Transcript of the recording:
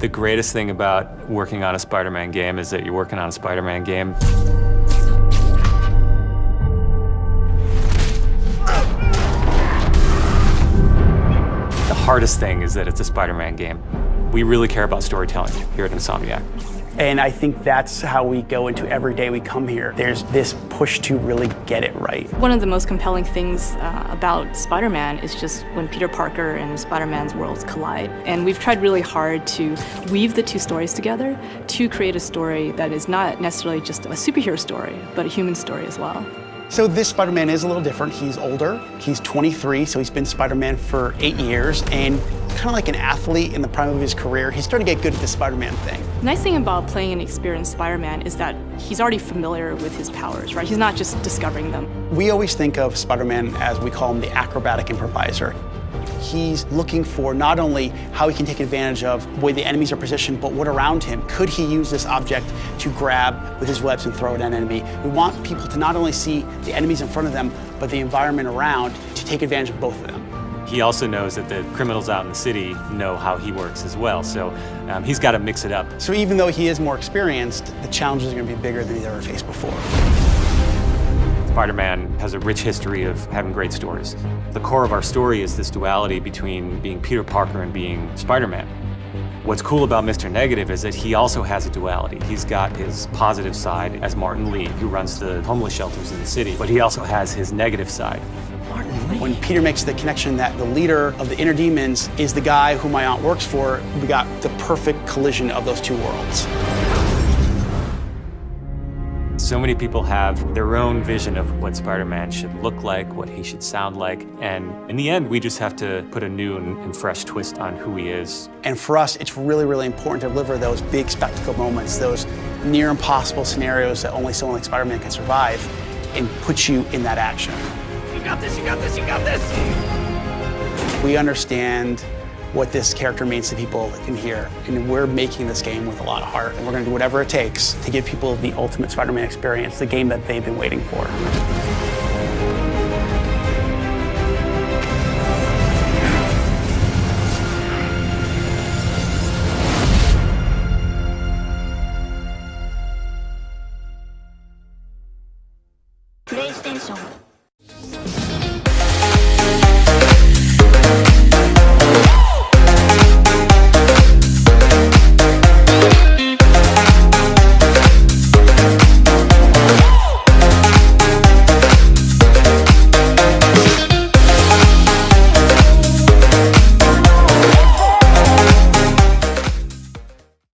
The greatest thing about working on a Spider-Man game is that you're working on a Spider-Man game. The hardest thing is that it's a Spider-Man game. We really care about storytelling here at Insomniac. And I think that's how we go into every day we come here. There's this push to really get it right. One of the most compelling things about Spider-Man is just when Peter Parker and Spider-Man's worlds collide. And we've tried really hard to weave the two stories together to create a story that is not necessarily just a superhero story, but a human story as well. So this Spider-Man is a little different. He's older, he's 23, so he's been Spider-Man for 8 years, and kind of like an athlete in the prime of his career, he's starting to get good at the Spider-Man thing. The nice thing about playing an experienced Spider-Man is that he's already familiar with his powers, right? He's not just discovering them. We always think of Spider-Man as, we call him, the acrobatic improviser. He's looking for not only how he can take advantage of the way the enemies are positioned, but what around him. Could he use this object to grab with his webs and throw it at an enemy? We want people to not only see the enemies in front of them, but the environment around to take advantage of both of them. He also knows that the criminals out in the city know how he works as well, so he's got to mix it up. So even though he is more experienced, the challenges are going to be bigger than he's ever faced before. Spider-Man has a rich history of having great stories. The core of our story is this duality between being Peter Parker and being Spider-Man. What's cool about Mr. Negative is that he also has a duality. He's got his positive side as Martin Lee, who runs the homeless shelters in the city, but he also has his negative side. When Peter makes the connection that the leader of the inner demons is the guy who my aunt works for, we got the perfect collision of those two worlds. So many people have their own vision of what Spider-Man should look like, what he should sound like, and in the end, we just have to put a new and fresh twist on who he is. And for us, it's really, really important to deliver those big spectacle moments, those near impossible scenarios that only someone like Spider-Man can survive, and put you in that action. You got this, you got this, you got this! We understand what this character means to people in here, and we're making this game with a lot of heart, and we're going to do whatever it takes to give people the ultimate Spider-Man experience, the game that they've been waiting for.